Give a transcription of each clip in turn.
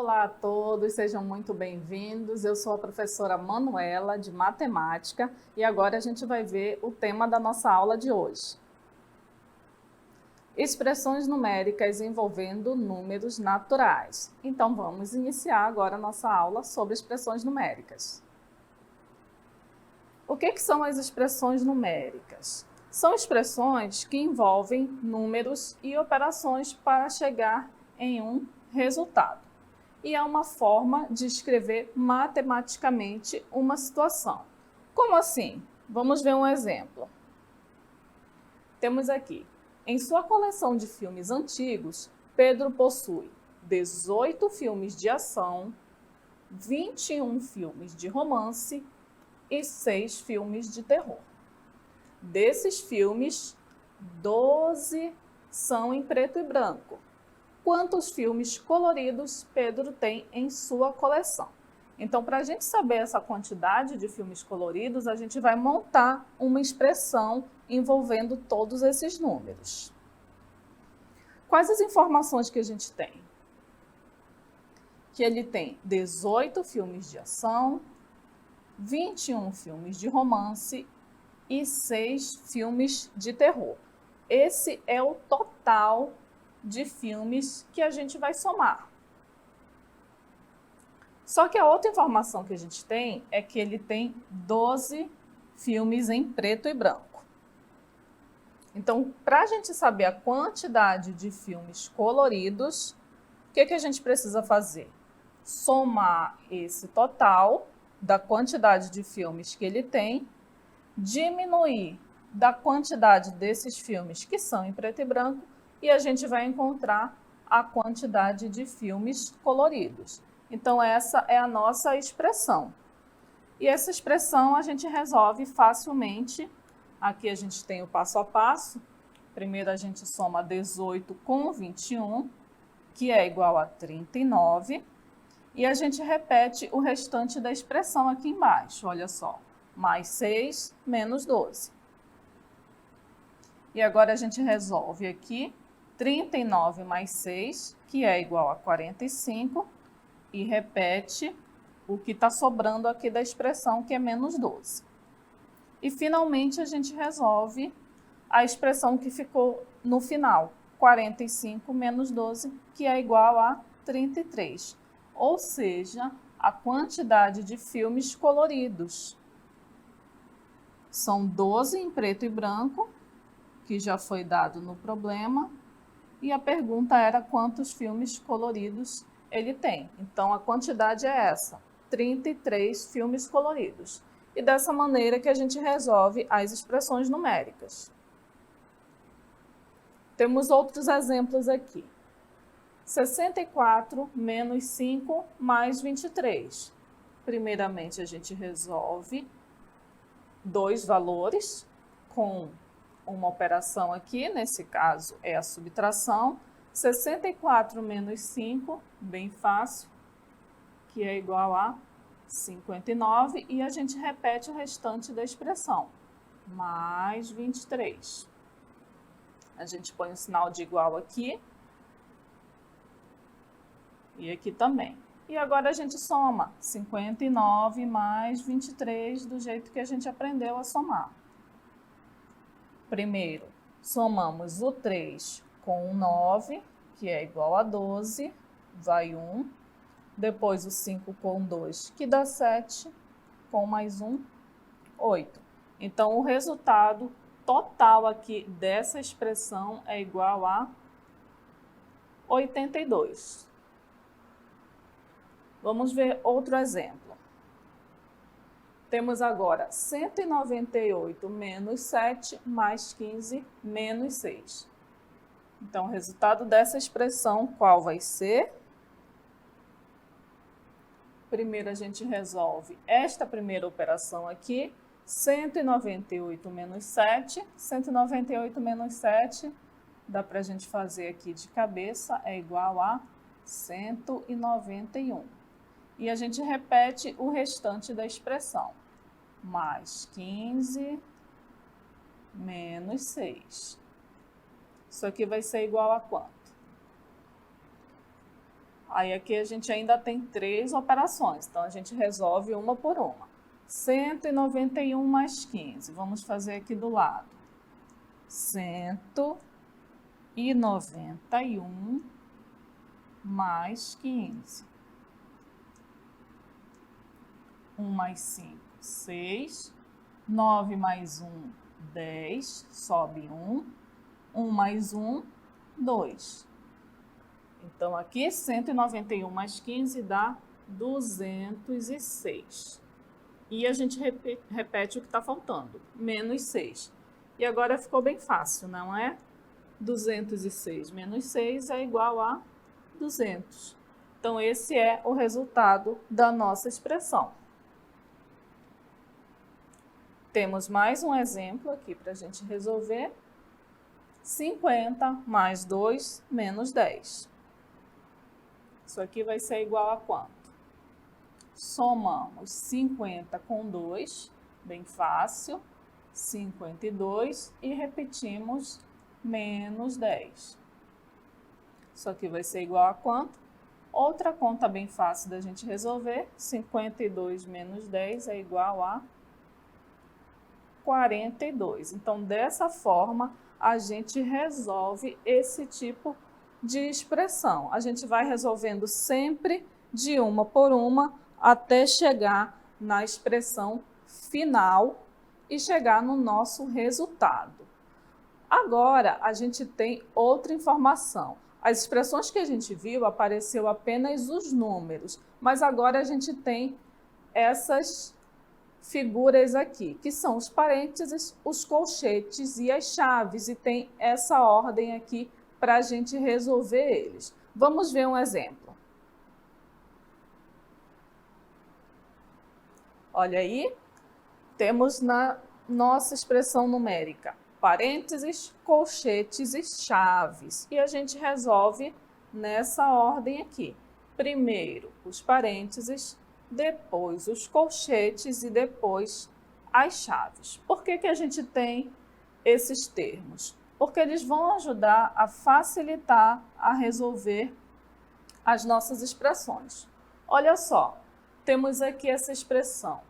Olá a todos, sejam muito bem-vindos. Eu sou a professora Manuela, de Matemática, e agora a gente vai ver o tema da nossa aula de hoje. Expressões numéricas envolvendo números naturais. Então, vamos iniciar agora a nossa aula sobre expressões numéricas. O que são as expressões numéricas? São expressões que envolvem números e operações para chegar em um resultado. E é uma forma de escrever matematicamente uma situação. Como assim? Vamos ver um exemplo. Temos aqui, em sua coleção de filmes antigos, Pedro possui 18 filmes de ação, 21 filmes de romance e 6 filmes de terror. Desses filmes, 12 são em preto e branco. Quantos filmes coloridos Pedro tem em sua coleção? Então, para a gente saber essa quantidade de filmes coloridos, a gente vai montar uma expressão envolvendo todos esses números. Quais as informações que a gente tem? Que ele tem 18 filmes de ação, 21 filmes de romance e 6 filmes de terror. Esse é o total de filmes que a gente vai somar. Só que a outra informação que a gente tem é que ele tem 12 filmes em preto e branco. Então, para a gente saber a quantidade de filmes coloridos, o que a gente precisa fazer? Somar esse total da quantidade de filmes que ele tem, diminuir da quantidade desses filmes que são em preto e branco, e a gente vai encontrar a quantidade de filmes coloridos. Então, essa é a nossa expressão. E essa expressão a gente resolve facilmente. Aqui a gente tem o passo a passo. Primeiro a gente soma 18 com 21, que é igual a 39. E a gente repete o restante da expressão aqui embaixo, olha só. Mais 6 menos 12. E agora a gente resolve aqui 39 mais 6, que é igual a 45, e repete o que está sobrando aqui da expressão, que é menos 12. E, finalmente, a gente resolve a expressão que ficou no final, 45 menos 12, que é igual a 33. Ou seja, a quantidade de filmes coloridos. São 12 em preto e branco, que já foi dado no problema, e a pergunta era quantos filmes coloridos ele tem. Então, a quantidade é essa, 33 filmes coloridos. E dessa maneira que a gente resolve as expressões numéricas. Temos outros exemplos aqui. 64 menos 5 mais 23. Primeiramente, a gente resolve dois valores com uma operação aqui, nesse caso é a subtração. 64 menos 5, bem fácil, que é igual a 59, e a gente repete o restante da expressão, mais 23. A gente põe o sinal de igual aqui, e aqui também. E agora a gente soma 59 mais 23, do jeito que a gente aprendeu a somar. Primeiro, somamos o 3 com o 9, que é igual a 12, vai 1. Depois o 5 com 2, que dá 7, com mais 1, 8. Então, o resultado total aqui dessa expressão é igual a 82. Vamos ver outro exemplo. Temos agora 198 menos 7 mais 15 menos 6. Então, o resultado dessa expressão, qual vai ser? Primeiro, a gente resolve esta primeira operação aqui, 198 menos 7. 198 menos 7, dá para a gente fazer aqui de cabeça, é igual a 191. E a gente repete o restante da expressão. Mais 15 menos 6. Isso aqui vai ser igual a quanto? Aí aqui a gente ainda tem 3 operações, então a gente resolve uma por uma. 191 mais 15, vamos fazer aqui do lado. 191 mais 15. 1 mais 5, 6. 9 mais 1, 10. Sobe 1. 1 mais 1, 2. Então, aqui 191 mais 15 dá 206. E a gente repete o que está faltando, menos 6. E agora ficou bem fácil, não é? 206 menos 6 é igual a 200. Então, esse é o resultado da nossa expressão. Temos mais um exemplo aqui para a gente resolver. 50 mais 2 menos 10. Isso aqui vai ser igual a quanto? Somamos 50 com 2, bem fácil, 52, e repetimos menos 10. Isso aqui vai ser igual a quanto? Outra conta bem fácil da gente resolver, 52 menos 10 é igual a 42. Então, dessa forma, a gente resolve esse tipo de expressão. A gente vai resolvendo sempre de uma por uma até chegar na expressão final e chegar no nosso resultado. Agora, a gente tem outra informação. As expressões que a gente viu, apareceu apenas os números, mas agora a gente tem essas figuras aqui, que são os parênteses, os colchetes e as chaves, e tem essa ordem aqui para a gente resolver eles. Vamos ver um exemplo. Olha aí, temos na nossa expressão numérica parênteses, colchetes e chaves, e a gente resolve nessa ordem aqui. Primeiro os parênteses, depois os colchetes e depois as chaves. Por que a gente tem esses termos? Porque eles vão ajudar a facilitar a resolver as nossas expressões. Olha só, temos aqui essa expressão.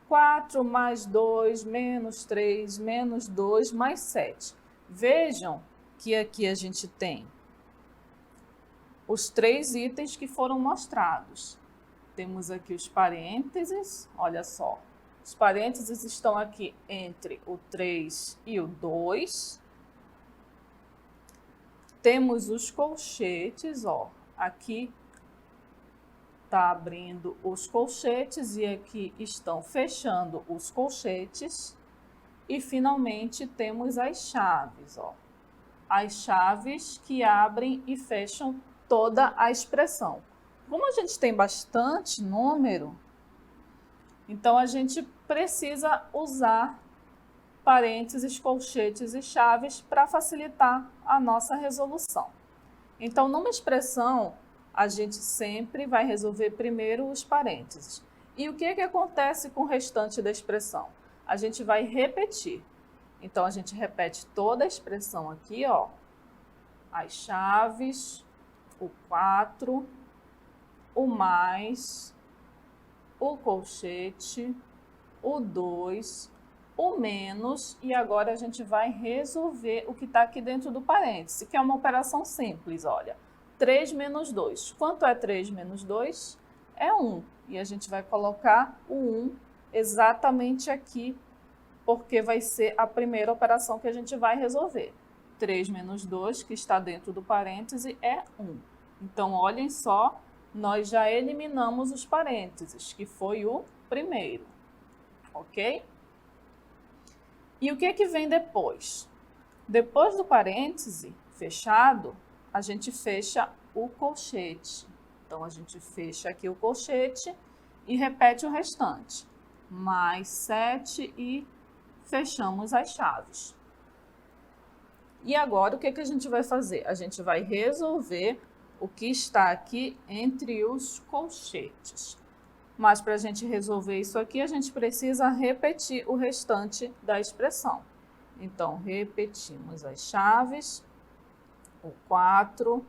4 mais 2 menos 3 menos 2 mais 7. Vejam que aqui a gente tem os 3 itens que foram mostrados. Temos aqui os parênteses, olha só. Os parênteses estão aqui entre o 3 e o 2. Temos os colchetes, ó. Aqui está abrindo os colchetes e aqui estão fechando os colchetes. E, finalmente, temos as chaves, ó. As chaves que abrem e fecham toda a expressão. Como a gente tem bastante número, então a gente precisa usar parênteses, colchetes e chaves para facilitar a nossa resolução. Então, numa expressão, a gente sempre vai resolver primeiro os parênteses. E o que acontece com o restante da expressão? A gente vai repetir. Então, a gente repete toda a expressão aqui, ó. As chaves, o 4, o mais, o colchete, o 2, o menos, e agora a gente vai resolver o que está aqui dentro do parêntese, que é uma operação simples, olha. 3 menos 2. Quanto é 3 menos 2? É 1. E a gente vai colocar o 1 exatamente aqui, porque vai ser a primeira operação que a gente vai resolver. 3 menos 2, que está dentro do parêntese, é 1. Então, olhem só, nós já eliminamos os parênteses, que foi o primeiro, ok? E o que vem depois? Depois do parêntese fechado, a gente fecha o colchete. Então, a gente fecha aqui o colchete e repete o restante. Mais 7 e fechamos as chaves. E agora, o que a gente vai fazer? A gente vai resolver o que está aqui entre os colchetes. Mas para a gente resolver isso aqui, a gente precisa repetir o restante da expressão. Então, repetimos as chaves, o 4,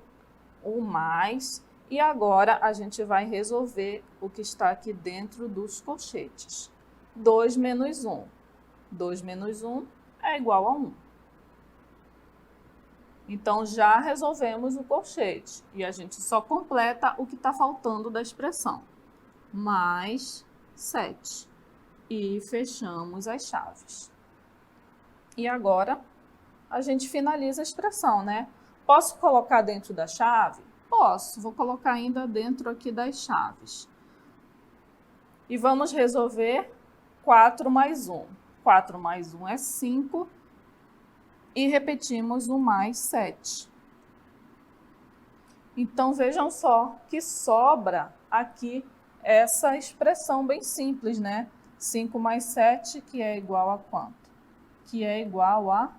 o mais, E agora a gente vai resolver o que está aqui dentro dos colchetes. 2 menos 1. 2 menos 1 é igual a 1. Então, já resolvemos o colchete. E a gente só completa o que está faltando da expressão. Mais 7. E fechamos as chaves. E agora, a gente finaliza a expressão, né? Posso colocar dentro da chave? Posso. Vou colocar ainda dentro aqui das chaves. E vamos resolver 4 mais 1. 4 mais 1 é 5. E repetimos o mais 7. Então, vejam só que sobra aqui essa expressão bem simples, né? 5 mais 7, que é igual a quanto? Que é igual a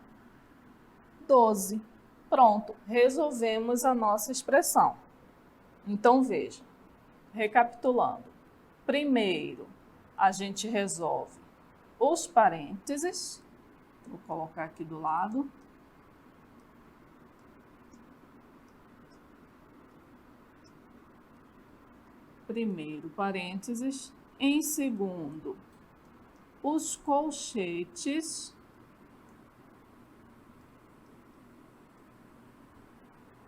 12. Pronto, resolvemos a nossa expressão. Então, veja, recapitulando. Primeiro, a gente resolve os parênteses. Vou colocar aqui do lado. Primeiro, parênteses. Em segundo, os colchetes.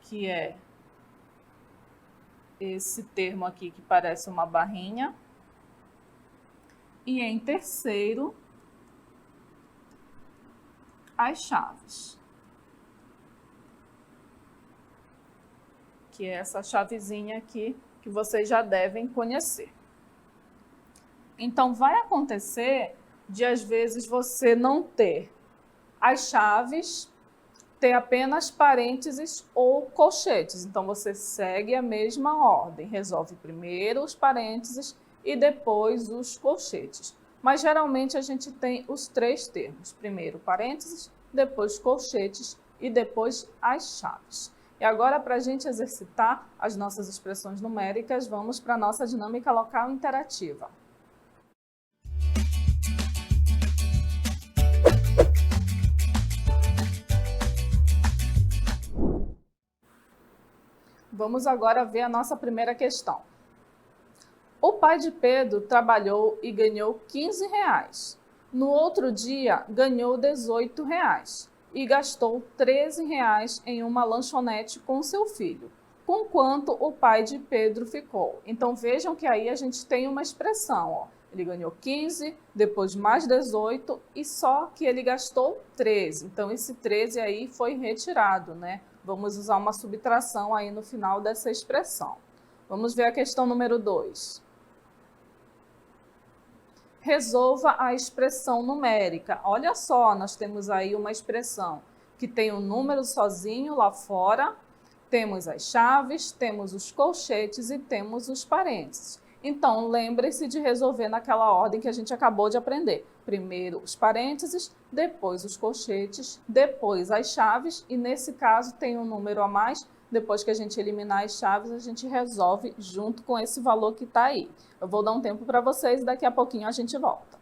Que é esse termo aqui que parece uma barrinha. E em terceiro, as chaves, que é essa chavezinha aqui que vocês já devem conhecer. Então, vai acontecer de, às vezes, você não ter as chaves, ter apenas parênteses ou colchetes. Então, você segue a mesma ordem, resolve primeiro os parênteses e depois os colchetes. Mas, geralmente, a gente tem os 3 termos. Primeiro parênteses, depois colchetes e depois as chaves. E agora, para a gente exercitar as nossas expressões numéricas, vamos para a nossa dinâmica local interativa. Vamos agora ver a nossa primeira questão. O pai de Pedro trabalhou e ganhou R$ 15. No outro dia, ganhou R$ 18 e gastou R$ 13 em uma lanchonete com seu filho. Com quanto o pai de Pedro ficou? Então, vejam que aí a gente tem uma expressão, ó. Ele ganhou 15, depois mais 18 e só que ele gastou 13. Então, esse 13 aí foi retirado, né? Vamos usar uma subtração aí no final dessa expressão. Vamos ver a questão número 2. Resolva a expressão numérica. Olha só, nós temos aí uma expressão que tem um número sozinho lá fora, temos as chaves, temos os colchetes e temos os parênteses. Então, lembre-se de resolver naquela ordem que a gente acabou de aprender. Primeiro os parênteses, depois os colchetes, depois as chaves e nesse caso tem um número a mais. Depois que a gente eliminar as chaves, a gente resolve junto com esse valor que está aí. Eu vou dar um tempo para vocês e daqui a pouquinho a gente volta.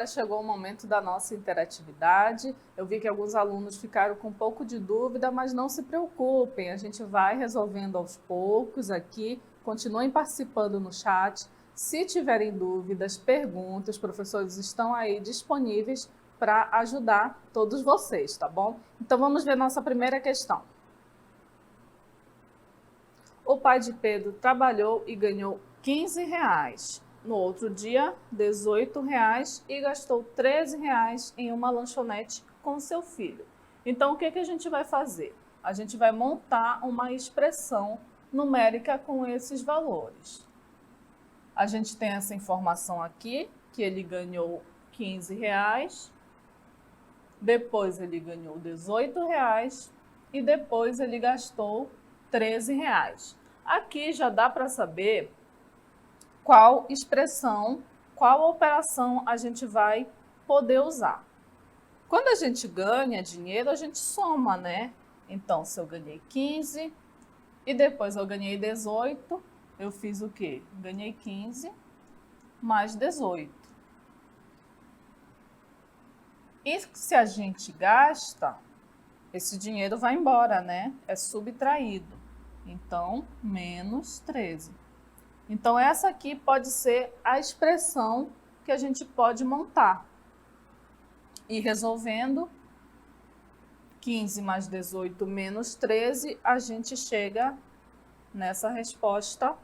agora chegou o momento da nossa interatividade. Eu vi que alguns alunos ficaram com um pouco de dúvida, mas não se preocupem, a gente vai resolvendo aos poucos aqui. Continuem participando no chat. Se tiverem dúvidas, perguntas, os professores estão aí disponíveis para ajudar todos vocês, tá bom? Então vamos ver nossa primeira questão. O pai de Pedro trabalhou e ganhou R$ 15. No outro dia, R$ 18 e gastou R$ 13 em uma lanchonete com seu filho. Então, o que a gente vai fazer? A gente vai montar uma expressão numérica com esses valores. A gente tem essa informação aqui, que ele ganhou R$ 15, depois ele ganhou R$ 18 e depois ele gastou R$ 13. Aqui já dá para saber qual expressão, qual operação a gente vai poder usar. Quando a gente ganha dinheiro, a gente soma, né? Então, se eu ganhei 15 e depois eu ganhei 18, eu fiz o quê? Ganhei 15 mais 18. E se a gente gasta, esse dinheiro vai embora, né? É subtraído. Então, menos 13. Então, essa aqui pode ser a expressão que a gente pode montar. E resolvendo, 15 mais 18 menos 13, a gente chega nessa resposta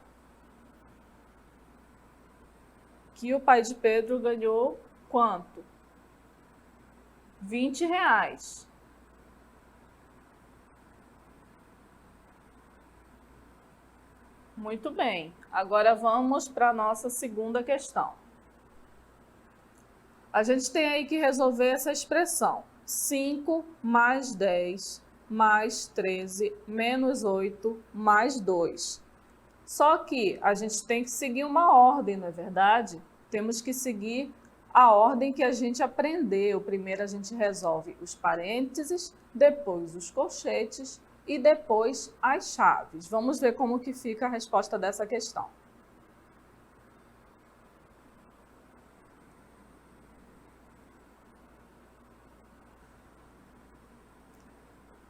que o pai de Pedro ganhou quanto? R$ 20. Muito bem, agora vamos para a nossa segunda questão. A gente tem aí que resolver essa expressão. 5 mais 10 mais 13 menos 8 mais 2. Só que a gente tem que seguir uma ordem, não é verdade? Temos que seguir a ordem que a gente aprendeu. Primeiro a gente resolve os parênteses, depois os colchetes e depois as chaves. Vamos ver como que fica a resposta dessa questão.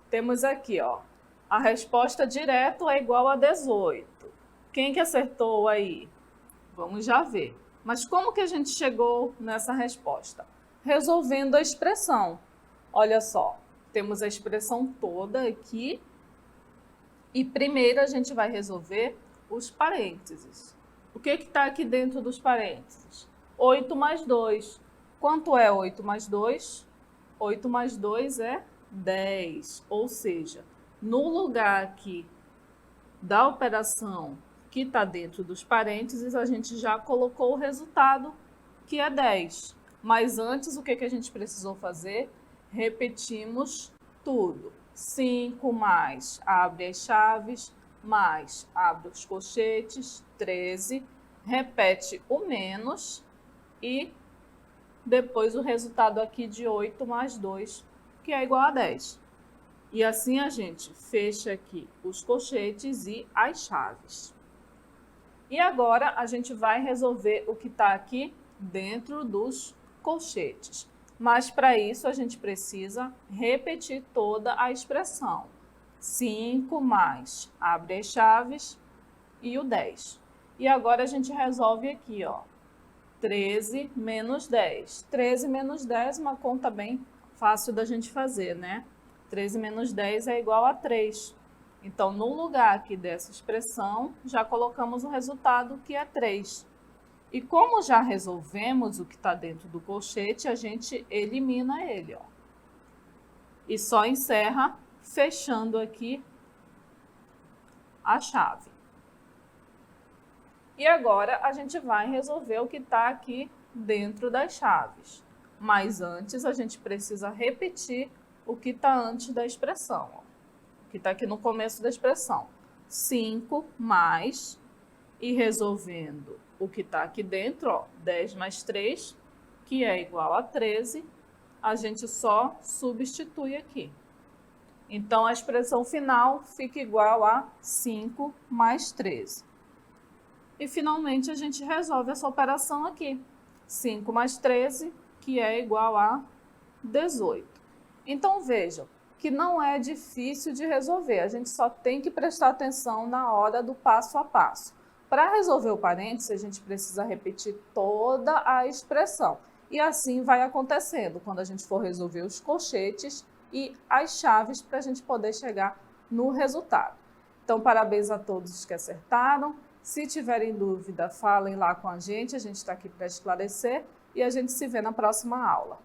Temos aqui, ó, a resposta direto é igual a 18. Quem que acertou aí? Vamos já ver. Mas como que a gente chegou nessa resposta? Resolvendo a expressão. Olha só, temos a expressão toda aqui. E primeiro a gente vai resolver os parênteses. O que está aqui dentro dos parênteses? 8 mais 2. Quanto é 8 mais 2? 8 mais 2 é 10. Ou seja, no lugar aqui da operação que está dentro dos parênteses, a gente já colocou o resultado, que é 10. Mas antes, o que a gente precisou fazer? Repetimos tudo. 5 mais, abre as chaves, mais, abre os colchetes, 13, repete o menos e depois o resultado aqui de 8 mais 2, que é igual a 10. E assim a gente fecha aqui os colchetes e as chaves. E agora a gente vai resolver o que está aqui dentro dos colchetes. Mas para isso a gente precisa repetir toda a expressão. 5 mais, abre as chaves e o 10. E agora a gente resolve aqui, ó. 13 menos 10. 13 menos 10 é uma conta bem fácil da gente fazer, né? 13 menos 10 é igual a 3. Então, no lugar aqui dessa expressão, já colocamos o resultado que é 3. E como já resolvemos o que está dentro do colchete, a gente elimina ele, ó. E só encerra fechando aqui a chave. E agora a gente vai resolver o que está aqui dentro das chaves. Mas antes a gente precisa repetir o que está antes da expressão, ó. O que está aqui no começo da expressão. 5 mais, e resolvendo o que está aqui dentro, ó, 10 mais 3, que é igual a 13, a gente só substitui aqui. Então, a expressão final fica igual a 5 mais 13. E, finalmente, a gente resolve essa operação aqui. 5 mais 13, que é igual a 18. Então, vejam que não é difícil de resolver, a gente só tem que prestar atenção na hora do passo a passo. Para resolver o parêntese, a gente precisa repetir toda a expressão. E assim vai acontecendo quando a gente for resolver os colchetes e as chaves para a gente poder chegar no resultado. Então, parabéns a todos que acertaram. Se tiverem dúvida, falem lá com a gente está aqui para esclarecer e a gente se vê na próxima aula.